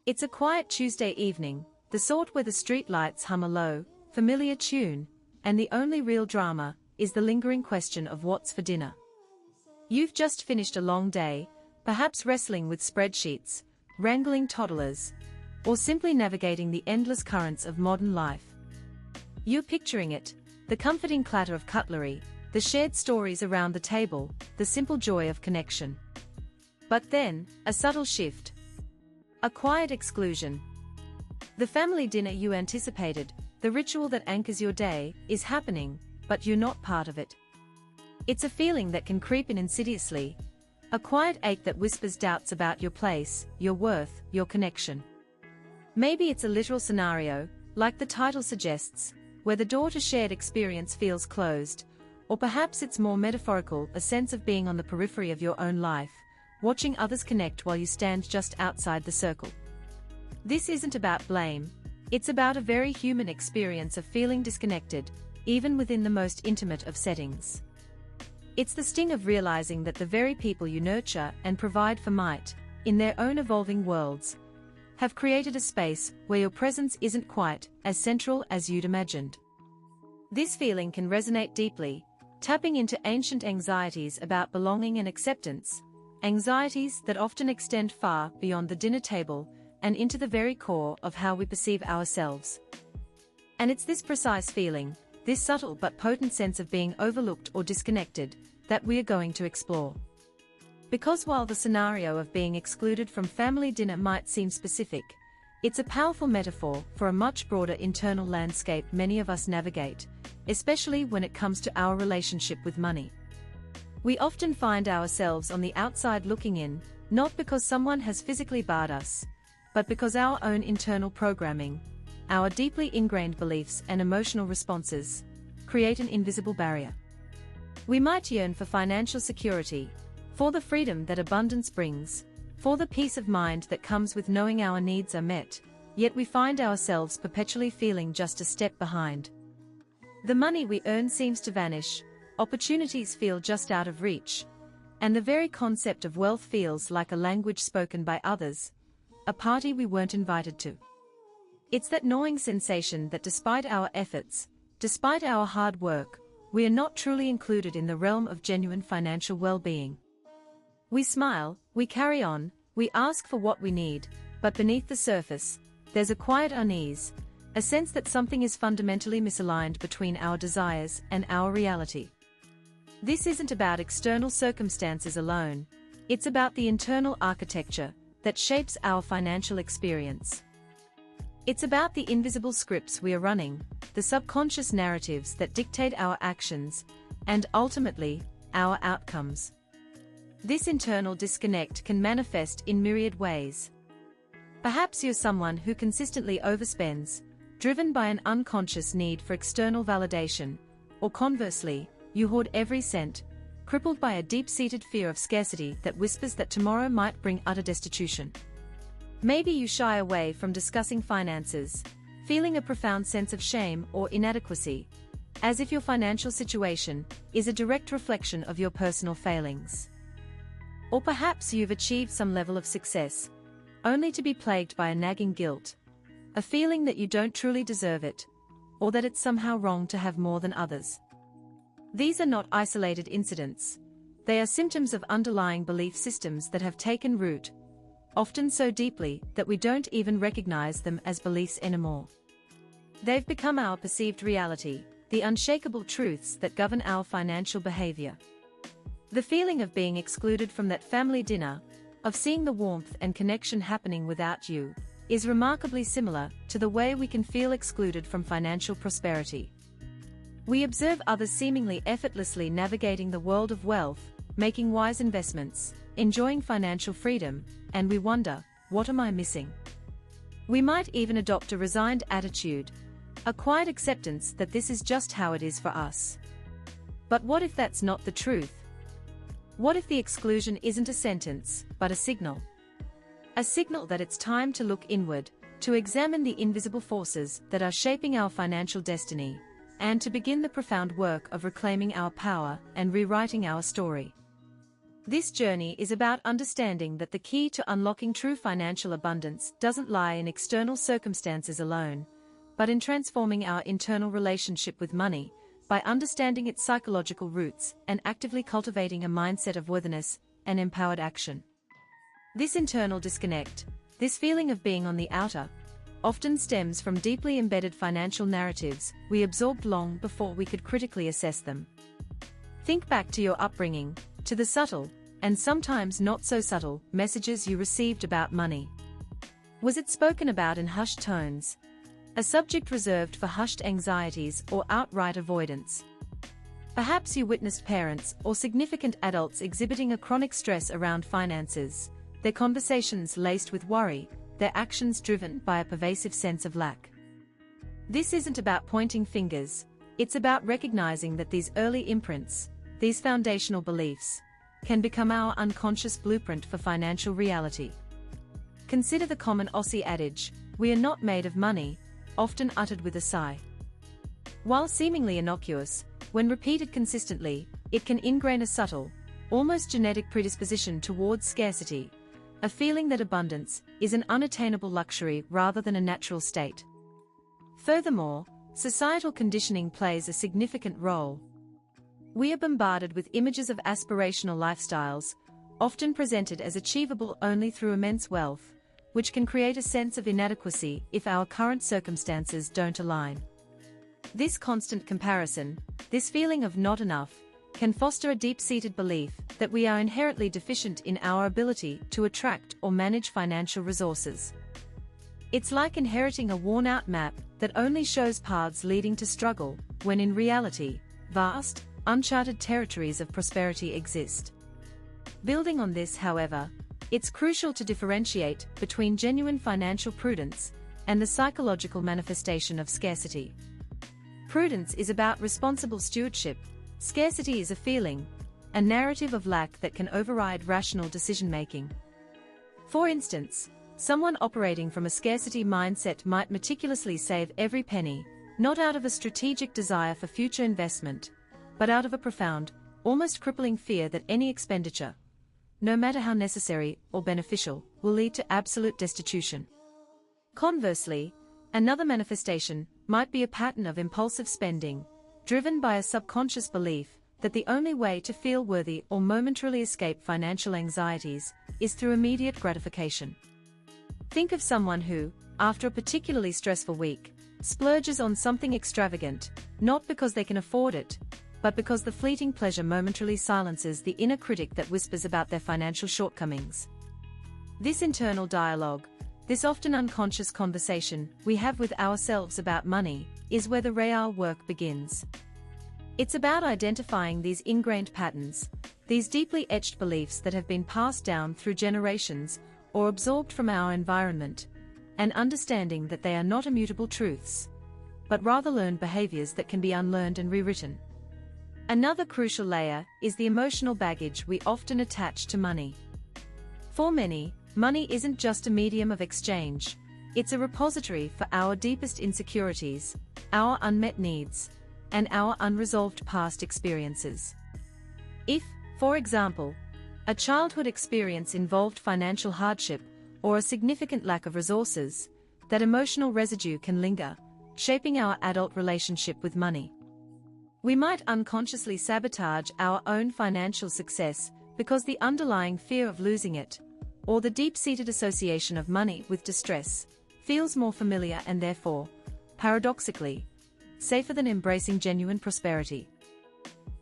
It's a quiet Tuesday evening, the sort where the street lights hum a low, familiar tune, and the only real drama is the lingering question of what's for dinner. You've just finished a long day, perhaps wrestling with spreadsheets, wrangling toddlers, or simply navigating the endless currents of modern life. You're picturing it, the comforting clatter of cutlery, the shared stories around the table, the simple joy of connection. But then, a subtle shift. A quiet exclusion. The family dinner you anticipated, the ritual that anchors your day, is happening, but you're not part of it. It's a feeling that can creep in insidiously, a quiet ache that whispers doubts about your place, your worth, your connection. Maybe it's a literal scenario, like the title suggests, where the door to shared experience feels closed, or perhaps it's more metaphorical, a sense of being on the periphery of your own life, watching others connect while you stand just outside the circle. This isn't about blame, it's about a very human experience of feeling disconnected, even within the most intimate of settings. It's the sting of realizing that the very people you nurture and provide for might, in their own evolving worlds, have created a space where your presence isn't quite as central as you'd imagined. This feeling can resonate deeply, tapping into ancient anxieties about belonging and acceptance, anxieties that often extend far beyond the dinner table and into the very core of how we perceive ourselves. And it's this precise feeling, this subtle but potent sense of being overlooked or disconnected, that we are going to explore. Because while the scenario of being excluded from family dinner might seem specific, it's a powerful metaphor for a much broader internal landscape many of us navigate, especially when it comes to our relationship with money. We often find ourselves on the outside looking in, not because someone has physically barred us, but because our own internal programming, our deeply ingrained beliefs and emotional responses, create an invisible barrier. We might yearn for financial security, for the freedom that abundance brings, for the peace of mind that comes with knowing our needs are met, yet we find ourselves perpetually feeling just a step behind. The money we earn seems to vanish, opportunities feel just out of reach, and the very concept of wealth feels like a language spoken by others, a party we weren't invited to. It's that gnawing sensation that despite our efforts, despite our hard work, we are not truly included in the realm of genuine financial well-being. We smile, we carry on, we ask for what we need, but beneath the surface, there's a quiet unease, a sense that something is fundamentally misaligned between our desires and our reality. This isn't about external circumstances alone, it's about the internal architecture that shapes our financial experience. It's about the invisible scripts we are running, the subconscious narratives that dictate our actions, and ultimately, our outcomes. This internal disconnect can manifest in myriad ways. Perhaps you're someone who consistently overspends, driven by an unconscious need for external validation, or conversely, you hoard every cent, crippled by a deep-seated fear of scarcity that whispers that tomorrow might bring utter destitution. Maybe you shy away from discussing finances, feeling a profound sense of shame or inadequacy, as if your financial situation is a direct reflection of your personal failings. Or perhaps you've achieved some level of success, only to be plagued by a nagging guilt, a feeling that you don't truly deserve it, or that it's somehow wrong to have more than others. These are not isolated incidents, they are symptoms of underlying belief systems that have taken root, often so deeply that we don't even recognize them as beliefs anymore. They've become our perceived reality, the unshakable truths that govern our financial behavior. The feeling of being excluded from that family dinner, of seeing the warmth and connection happening without you, is remarkably similar to the way we can feel excluded from financial prosperity. We observe others seemingly effortlessly navigating the world of wealth, making wise investments, enjoying financial freedom, and we wonder, what am I missing? We might even adopt a resigned attitude, a quiet acceptance that this is just how it is for us. But what if that's not the truth? What if the exclusion isn't a sentence, but a signal? A signal that it's time to look inward, to examine the invisible forces that are shaping our financial destiny, and to begin the profound work of reclaiming our power and rewriting our story. This journey is about understanding that the key to unlocking true financial abundance doesn't lie in external circumstances alone, but in transforming our internal relationship with money, by understanding its psychological roots and actively cultivating a mindset of worthiness and empowered action. This internal disconnect, this feeling of being on the outer, often stems from deeply embedded financial narratives we absorbed long before we could critically assess them. Think back to your upbringing, to the subtle, and sometimes not so subtle, messages you received about money. Was it spoken about in hushed tones, a subject reserved for hushed anxieties or outright avoidance? Perhaps you witnessed parents or significant adults exhibiting a chronic stress around finances, their conversations laced with worry, their actions driven by a pervasive sense of lack. This isn't about pointing fingers, it's about recognizing that these early imprints, these foundational beliefs, can become our unconscious blueprint for financial reality. Consider the common Aussie adage, "We are not made of money," often uttered with a sigh. While seemingly innocuous, when repeated consistently, it can ingrain a subtle, almost genetic predisposition towards scarcity, a feeling that abundance is an unattainable luxury rather than a natural state. Furthermore, societal conditioning plays a significant role. We are bombarded with images of aspirational lifestyles, often presented as achievable only through immense wealth, which can create a sense of inadequacy if our current circumstances don't align. This constant comparison, this feeling of not enough, can foster a deep-seated belief that we are inherently deficient in our ability to attract or manage financial resources. It's like inheriting a worn-out map that only shows paths leading to struggle, when in reality, vast, uncharted territories of prosperity exist. Building on this, however, it's crucial to differentiate between genuine financial prudence and the psychological manifestation of scarcity. Prudence is about responsible stewardship. Scarcity is a feeling, a narrative of lack that can override rational decision-making. For instance, someone operating from a scarcity mindset might meticulously save every penny, not out of a strategic desire for future investment, but out of a profound, almost crippling fear that any expenditure, no matter how necessary or beneficial, will lead to absolute destitution. Conversely, another manifestation might be a pattern of impulsive spending, driven by a subconscious belief that the only way to feel worthy or momentarily escape financial anxieties is through immediate gratification. Think of someone who, after a particularly stressful week, splurges on something extravagant, not because they can afford it, but because the fleeting pleasure momentarily silences the inner critic that whispers about their financial shortcomings. This internal dialogue, this often unconscious conversation we have with ourselves about money, is where the real work begins. It's about identifying these ingrained patterns, these deeply etched beliefs that have been passed down through generations or absorbed from our environment, and understanding that they are not immutable truths, but rather learned behaviors that can be unlearned and rewritten. Another crucial layer is the emotional baggage we often attach to money. For many, money isn't just a medium of exchange, it's a repository for our deepest insecurities, our unmet needs, and our unresolved past experiences. If, for example, a childhood experience involved financial hardship or a significant lack of resources, that emotional residue can linger, shaping our adult relationship with money. We might unconsciously sabotage our own financial success because the underlying fear of losing it, or the deep-seated association of money with distress, feels more familiar and therefore, paradoxically, safer than embracing genuine prosperity.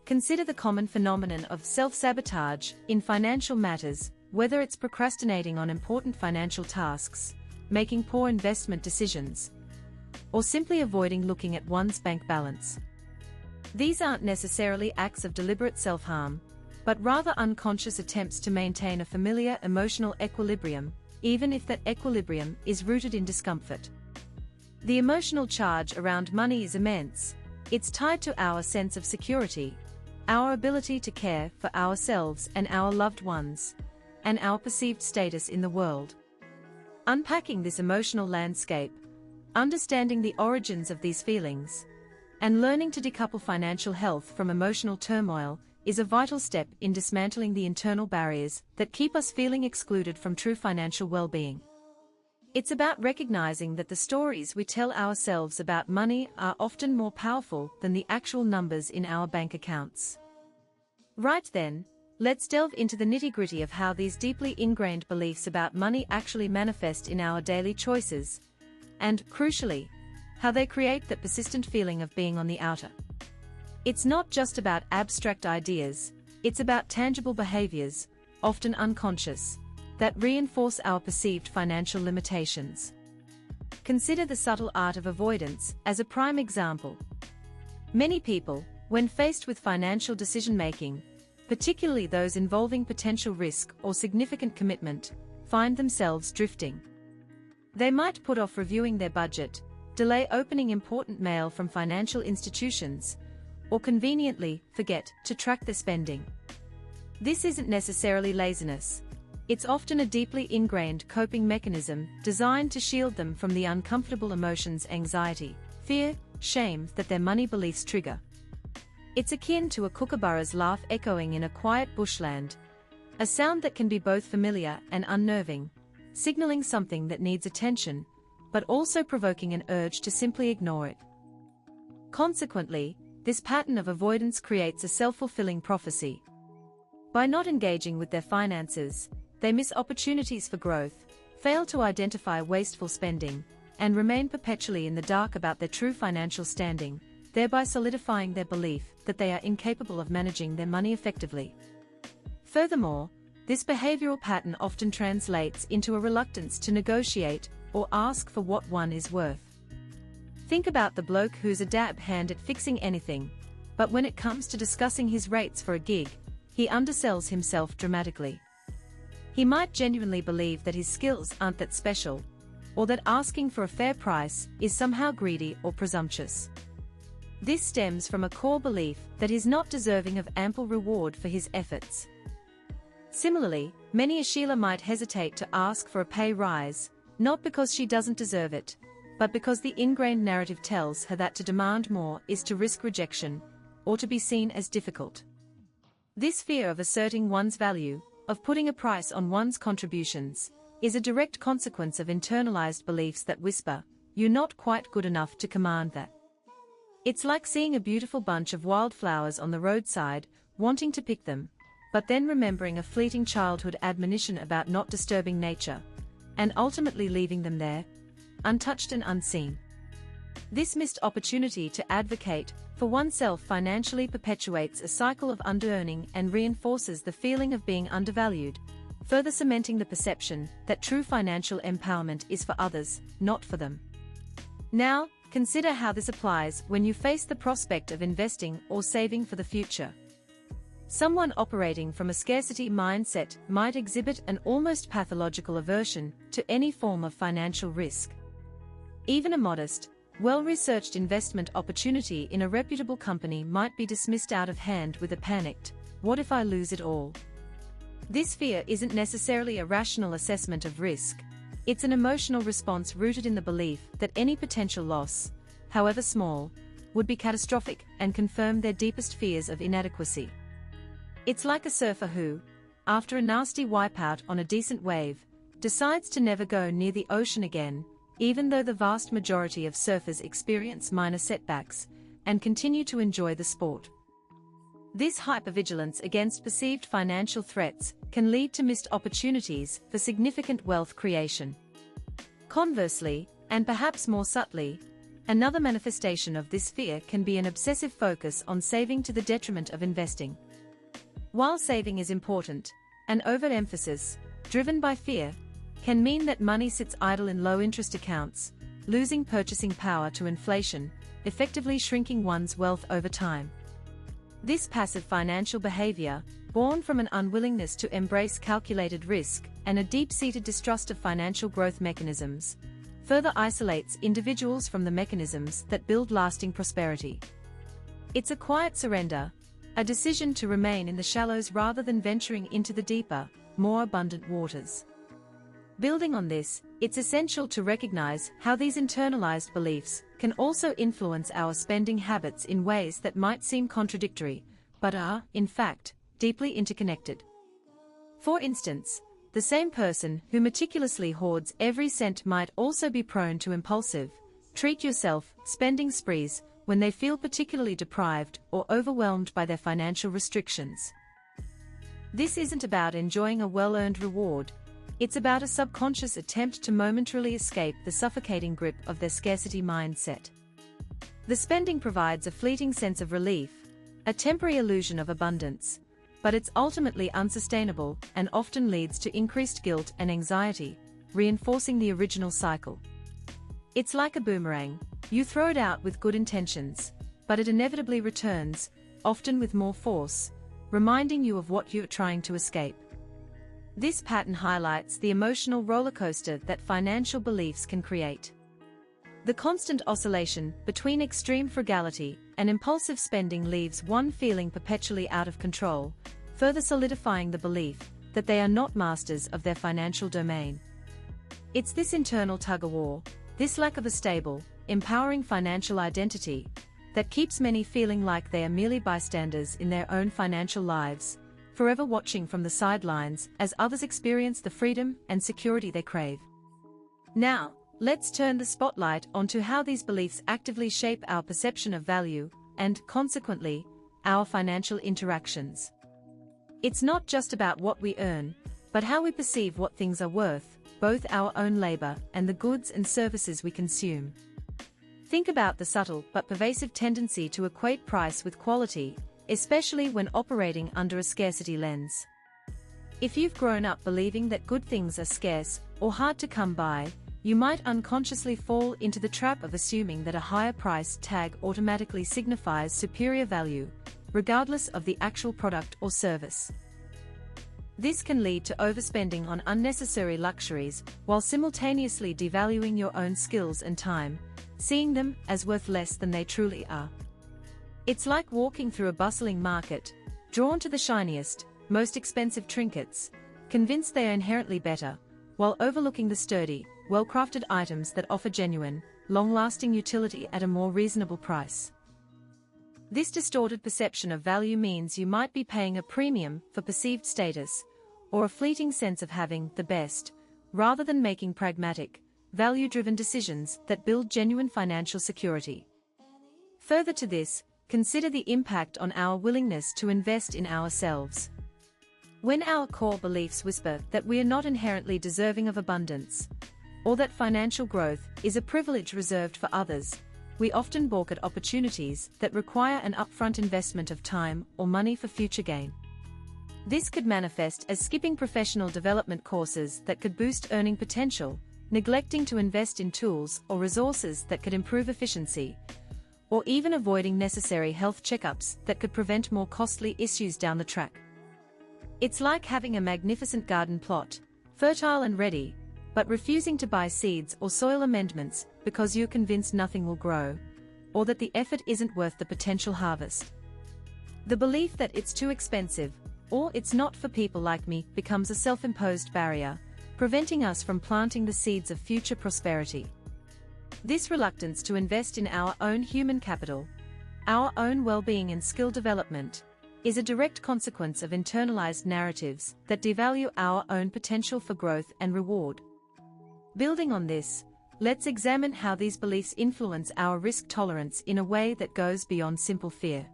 Consider the common phenomenon of self-sabotage in financial matters, whether it's procrastinating on important financial tasks, making poor investment decisions, or simply avoiding looking at one's bank balance. These aren't necessarily acts of deliberate self-harm, but rather unconscious attempts to maintain a familiar emotional equilibrium, even if that equilibrium is rooted in discomfort. The emotional charge around money is immense. It's tied to our sense of security, our ability to care for ourselves and our loved ones, and our perceived status in the world. Unpacking this emotional landscape, understanding the origins of these feelings, and learning to decouple financial health from emotional turmoil is a vital step in dismantling the internal barriers that keep us feeling excluded from true financial well-being. It's about recognizing that the stories we tell ourselves about money are often more powerful than the actual numbers in our bank accounts. Right then, let's delve into the nitty-gritty of how these deeply ingrained beliefs about money actually manifest in our daily choices, and, crucially, how they create that persistent feeling of being on the outer. It's not just about abstract ideas, it's about tangible behaviors, often unconscious, that reinforce our perceived financial limitations. Consider the subtle art of avoidance as a prime example. Many people, when faced with financial decision-making, particularly those involving potential risk or significant commitment, find themselves drifting. They might put off reviewing their budget, delay opening important mail from financial institutions, or conveniently forget to track their spending. This isn't necessarily laziness. It's often a deeply ingrained coping mechanism designed to shield them from the uncomfortable emotions anxiety, fear, shame that their money beliefs trigger. It's akin to a kookaburra's laugh echoing in a quiet bushland, a sound that can be both familiar and unnerving, signaling something that needs attention, but also provoking an urge to simply ignore it. Consequently, this pattern of avoidance creates a self-fulfilling prophecy. By not engaging with their finances, they miss opportunities for growth, fail to identify wasteful spending, and remain perpetually in the dark about their true financial standing, thereby solidifying their belief that they are incapable of managing their money effectively. Furthermore, this behavioral pattern often translates into a reluctance to negotiate or ask for what one is worth. Think about the bloke who's a dab hand at fixing anything, but when it comes to discussing his rates for a gig, he undersells himself dramatically. He might genuinely believe that his skills aren't that special, or that asking for a fair price is somehow greedy or presumptuous. This stems from a core belief that he's not deserving of ample reward for his efforts. Similarly, many a Sheila might hesitate to ask for a pay rise, not because she doesn't deserve it, but because the ingrained narrative tells her that to demand more is to risk rejection, or to be seen as difficult. This fear of asserting one's value, of putting a price on one's contributions, is a direct consequence of internalized beliefs that whisper, "You're not quite good enough to command that." It's like seeing a beautiful bunch of wildflowers on the roadside, wanting to pick them, but then remembering a fleeting childhood admonition about not disturbing nature, and ultimately leaving them there, untouched and unseen. This missed opportunity to advocate for oneself financially perpetuates a cycle of under-earning and reinforces the feeling of being undervalued, further cementing the perception that true financial empowerment is for others, not for them. Now, consider how this applies when you face the prospect of investing or saving for the future. Someone operating from a scarcity mindset might exhibit an almost pathological aversion to any form of financial risk. Even a modest, well-researched investment opportunity in a reputable company might be dismissed out of hand with a panicked, "What if I lose it all?" This fear isn't necessarily a rational assessment of risk. It's an emotional response rooted in the belief that any potential loss, however small, would be catastrophic and confirm their deepest fears of inadequacy. It's like a surfer who, after a nasty wipeout on a decent wave, decides to never go near the ocean again, even though the vast majority of surfers experience minor setbacks and continue to enjoy the sport. This hypervigilance against perceived financial threats can lead to missed opportunities for significant wealth creation. Conversely, and perhaps more subtly, another manifestation of this fear can be an obsessive focus on saving to the detriment of investing. While saving is important, an overemphasis, driven by fear, can mean that money sits idle in low-interest accounts, losing purchasing power to inflation, effectively shrinking one's wealth over time. This passive financial behavior, born from an unwillingness to embrace calculated risk and a deep-seated distrust of financial growth mechanisms, further isolates individuals from the mechanisms that build lasting prosperity. It's a quiet surrender, a decision to remain in the shallows rather than venturing into the deeper, more abundant waters. Building on this, it's essential to recognize how these internalized beliefs can also influence our spending habits in ways that might seem contradictory, but are, in fact, deeply interconnected. For instance, the same person who meticulously hoards every cent might also be prone to impulsive, treat-yourself spending sprees when they feel particularly deprived or overwhelmed by their financial restrictions. This isn't about enjoying a well-earned reward, it's about a subconscious attempt to momentarily escape the suffocating grip of their scarcity mindset. The spending provides a fleeting sense of relief, a temporary illusion of abundance, but it's ultimately unsustainable and often leads to increased guilt and anxiety, reinforcing the original cycle. It's like a boomerang, you throw it out with good intentions, but it inevitably returns, often with more force, reminding you of what you're trying to escape. This pattern highlights the emotional rollercoaster that financial beliefs can create. The constant oscillation between extreme frugality and impulsive spending leaves one feeling perpetually out of control, further solidifying the belief that they are not masters of their financial domain. It's this internal tug-of-war, this lack of a stable, empowering financial identity, that keeps many feeling like they are merely bystanders in their own financial lives, forever watching from the sidelines as others experience the freedom and security they crave. Now, let's turn the spotlight onto how these beliefs actively shape our perception of value and, consequently, our financial interactions. It's not just about what we earn, but how we perceive what things are worth, both our own labor and the goods and services we consume. Think about the subtle but pervasive tendency to equate price with quality, especially when operating under a scarcity lens. If you've grown up believing that good things are scarce or hard to come by, you might unconsciously fall into the trap of assuming that a higher price tag automatically signifies superior value, regardless of the actual product or service. This can lead to overspending on unnecessary luxuries while simultaneously devaluing your own skills and time, seeing them as worth less than they truly are. It's like walking through a bustling market, drawn to the shiniest, most expensive trinkets, convinced they are inherently better, while overlooking the sturdy, well-crafted items that offer genuine, long-lasting utility at a more reasonable price. This distorted perception of value means you might be paying a premium for perceived status, or a fleeting sense of having the best, rather than making pragmatic, value-driven decisions that build genuine financial security. Further to this, consider the impact on our willingness to invest in ourselves. When our core beliefs whisper that we are not inherently deserving of abundance, or that financial growth is a privilege reserved for others, we often balk at opportunities that require an upfront investment of time or money for future gain. This could manifest as skipping professional development courses that could boost earning potential, neglecting to invest in tools or resources that could improve efficiency, or even avoiding necessary health checkups that could prevent more costly issues down the track. It's like having a magnificent garden plot, fertile and ready, but refusing to buy seeds or soil amendments because you're convinced nothing will grow, or that the effort isn't worth the potential harvest. The belief that it's too expensive, or it's not for people like me, becomes a self-imposed barrier, preventing us from planting the seeds of future prosperity. This reluctance to invest in our own human capital, our own well-being and skill development, is a direct consequence of internalized narratives that devalue our own potential for growth and reward. Building on this, let's examine how these beliefs influence our risk tolerance in a way that goes beyond simple fear.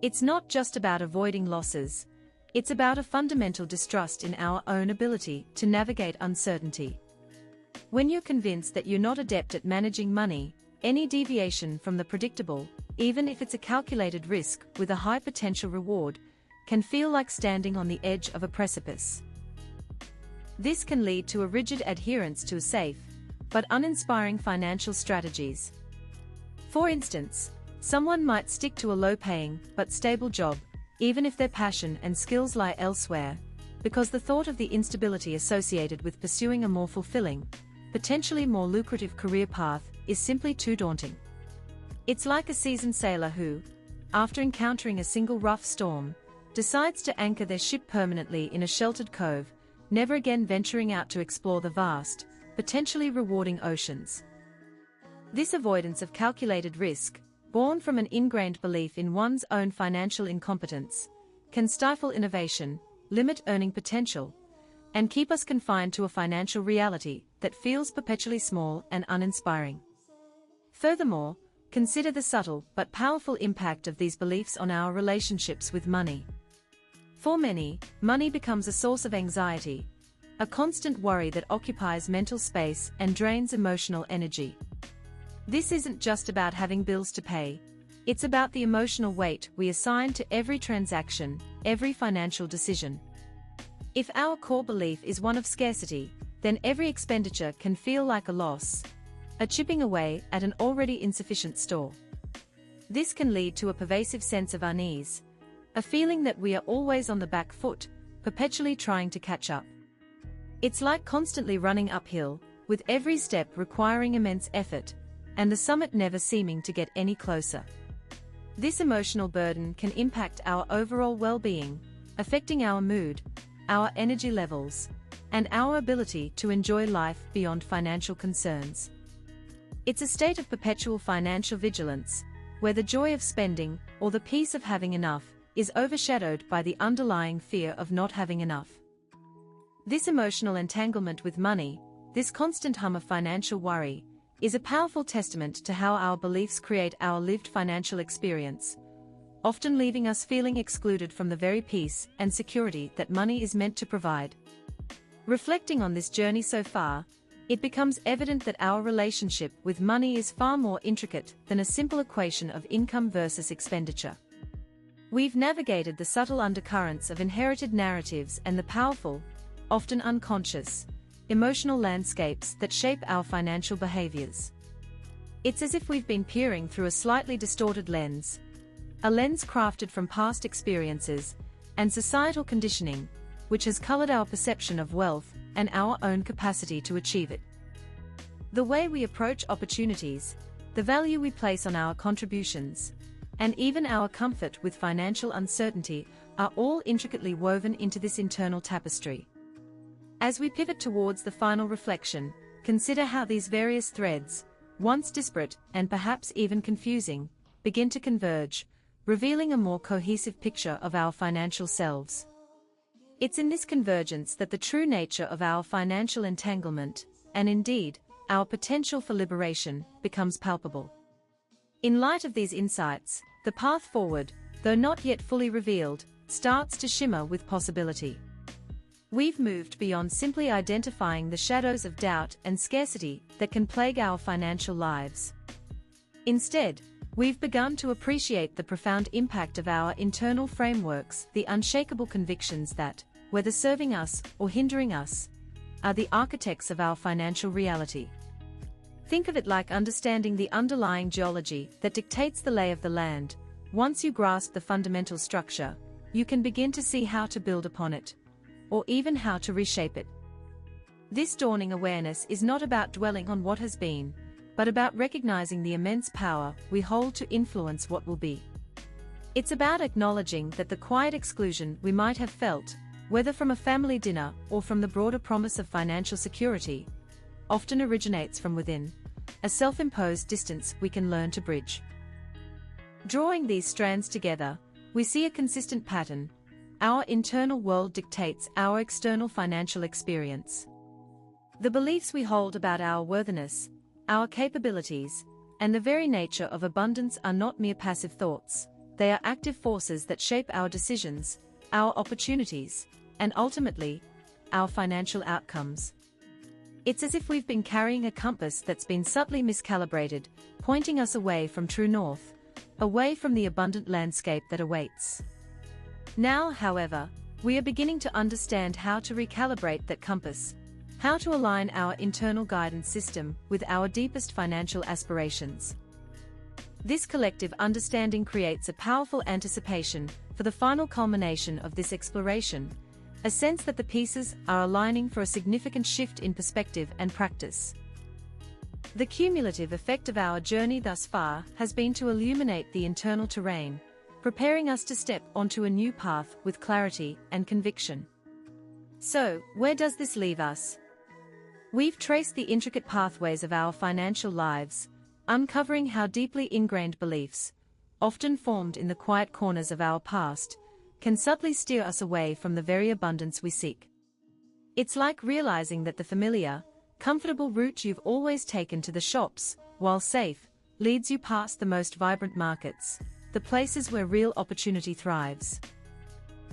It's not just about avoiding losses, it's about a fundamental distrust in our own ability to navigate uncertainty. When you're convinced that you're not adept at managing money, any deviation from the predictable, even if it's a calculated risk with a high potential reward, can feel like standing on the edge of a precipice. This can lead to a rigid adherence to safe, but uninspiring financial strategies. For instance, someone might stick to a low-paying but stable job, even if their passion and skills lie elsewhere, because the thought of the instability associated with pursuing a more fulfilling, potentially more lucrative career path is simply too daunting. It's like a seasoned sailor who, after encountering a single rough storm, decides to anchor their ship permanently in a sheltered cove, never again venturing out to explore the vast, potentially rewarding oceans. This avoidance of calculated risk, born from an ingrained belief in one's own financial incompetence, can stifle innovation, limit earning potential, and keep us confined to a financial reality that feels perpetually small and uninspiring. Furthermore, consider the subtle but powerful impact of these beliefs on our relationships with money. For many, money becomes a source of anxiety, a constant worry that occupies mental space and drains emotional energy. This isn't just about having bills to pay, it's about the emotional weight we assign to every transaction, every financial decision. If our core belief is one of scarcity, then every expenditure can feel like a loss, a chipping away at an already insufficient store. This can lead to a pervasive sense of unease, a feeling that we are always on the back foot, perpetually trying to catch up. It's like constantly running uphill, with every step requiring immense effort, and the summit never seeming to get any closer. This emotional burden can impact our overall well-being, affecting our mood, our energy levels, and our ability to enjoy life beyond financial concerns. It's a state of perpetual financial vigilance, where the joy of spending, or the peace of having enough, is overshadowed by the underlying fear of not having enough. This emotional entanglement with money, this constant hum of financial worry, is a powerful testament to how our beliefs create our lived financial experience, often leaving us feeling excluded from the very peace and security that money is meant to provide. Reflecting on this journey so far, it becomes evident that our relationship with money is far more intricate than a simple equation of income versus expenditure. We've navigated the subtle undercurrents of inherited narratives and the powerful, often unconscious, emotional landscapes that shape our financial behaviors. It's as if we've been peering through a slightly distorted lens, a lens crafted from past experiences and societal conditioning, which has colored our perception of wealth and our own capacity to achieve it. The way we approach opportunities, the value we place on our contributions, and even our comfort with financial uncertainty are all intricately woven into this internal tapestry. As we pivot towards the final reflection, consider how these various threads, once disparate and perhaps even confusing, begin to converge, revealing a more cohesive picture of our financial selves. It's in this convergence that the true nature of our financial entanglement, and indeed, our potential for liberation, becomes palpable. In light of these insights, the path forward, though not yet fully revealed, starts to shimmer with possibility. We've moved beyond simply identifying the shadows of doubt and scarcity that can plague our financial lives. Instead, we've begun to appreciate the profound impact of our internal frameworks, the unshakable convictions that, whether serving us or hindering us, are the architects of our financial reality. Think of it like understanding the underlying geology that dictates the lay of the land. Once you grasp the fundamental structure, you can begin to see how to build upon it, or even how to reshape it. This dawning awareness is not about dwelling on what has been, but about recognizing the immense power we hold to influence what will be. It's about acknowledging that the quiet exclusion we might have felt, whether from a family dinner or from the broader promise of financial security, often originates from within, a self-imposed distance we can learn to bridge. Drawing these strands together, we see a consistent pattern. Our internal world dictates our external financial experience. The beliefs we hold about our worthiness, our capabilities, and the very nature of abundance are not mere passive thoughts. They are active forces that shape our decisions, our opportunities, and ultimately, our financial outcomes. It's as if we've been carrying a compass that's been subtly miscalibrated, pointing us away from true north, away from the abundant landscape that awaits. Now, however, we are beginning to understand how to recalibrate that compass, how to align our internal guidance system with our deepest financial aspirations. This collective understanding creates a powerful anticipation for the final culmination of this exploration, a sense that the pieces are aligning for a significant shift in perspective and practice. The cumulative effect of our journey thus far has been to illuminate the internal terrain, preparing us to step onto a new path with clarity and conviction. So, where does this leave us? We've traced the intricate pathways of our financial lives, uncovering how deeply ingrained beliefs, often formed in the quiet corners of our past, can subtly steer us away from the very abundance we seek. It's like realizing that the familiar, comfortable route you've always taken to the shops, while safe, leads you past the most vibrant markets, the places where real opportunity thrives.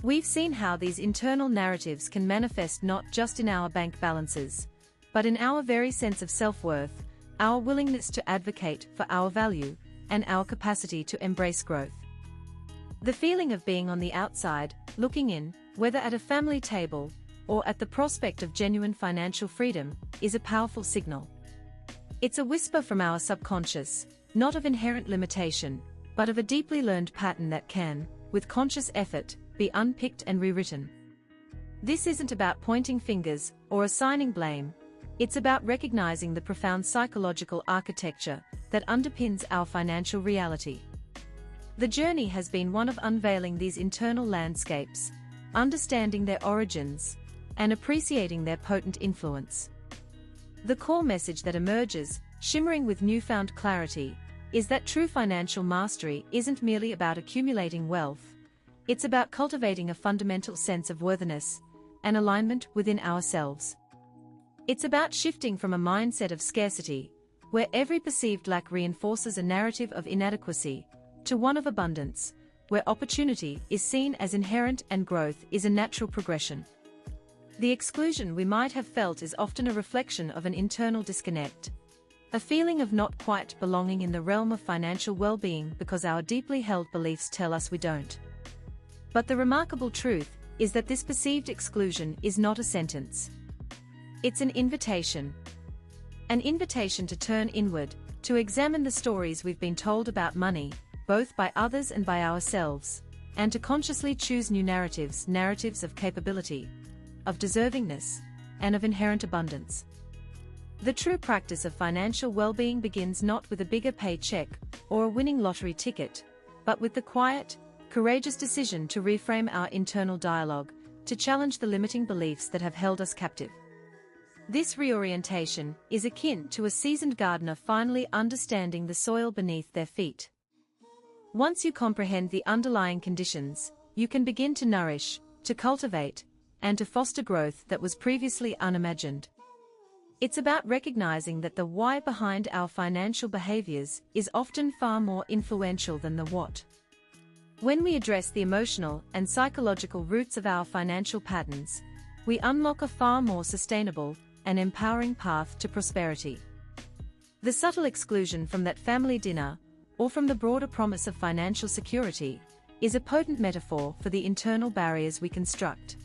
We've seen how these internal narratives can manifest not just in our bank balances, but in our very sense of self-worth, our willingness to advocate for our value, and our capacity to embrace growth. The feeling of being on the outside, looking in, whether at a family table or at the prospect of genuine financial freedom, is a powerful signal. It's a whisper from our subconscious, not of inherent limitation, but of a deeply learned pattern that can, with conscious effort, be unpicked and rewritten. This isn't about pointing fingers or assigning blame. It's about recognizing the profound psychological architecture that underpins our financial reality. The journey has been one of unveiling these internal landscapes, understanding their origins, and appreciating their potent influence. The core message that emerges, shimmering with newfound clarity, is that true financial mastery isn't merely about accumulating wealth. It's about cultivating a fundamental sense of worthiness and alignment within ourselves. It's about shifting from a mindset of scarcity, where every perceived lack reinforces a narrative of inadequacy, to one of abundance, where opportunity is seen as inherent and growth is a natural progression. The exclusion we might have felt is often a reflection of an internal disconnect, a feeling of not quite belonging in the realm of financial well-being because our deeply held beliefs tell us we don't. But the remarkable truth is that this perceived exclusion is not a sentence. It's an invitation. An invitation to turn inward, to examine the stories we've been told about money, both by others and by ourselves, and to consciously choose new narratives of capability, of deservingness, and of inherent abundance. The true practice of financial well-being begins not with a bigger paycheck or a winning lottery ticket, but with the quiet, courageous decision to reframe our internal dialogue, to challenge the limiting beliefs that have held us captive. This reorientation is akin to a seasoned gardener finally understanding the soil beneath their feet. Once you comprehend the underlying conditions, you can begin to nourish, to cultivate, and to foster growth that was previously unimagined. It's about recognizing that the why behind our financial behaviors is often far more influential than the what. When we address the emotional and psychological roots of our financial patterns, we unlock a far more sustainable and empowering path to prosperity. The subtle exclusion from that family dinner, or from the broader promise of financial security, is a potent metaphor for the internal barriers we construct.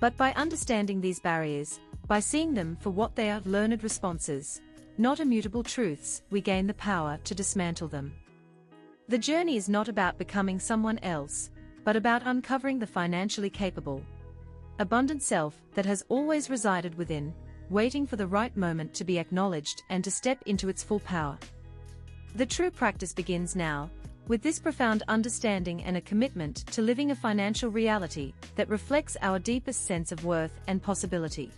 But by understanding these barriers, by seeing them for what they are, learned responses, not immutable truths, we gain the power to dismantle them. The journey is not about becoming someone else, but about uncovering the financially capable, abundant self that has always resided within, waiting for the right moment to be acknowledged and to step into its full power. The true practice begins now, with this profound understanding and a commitment to living a financial reality that reflects our deepest sense of worth and possibility.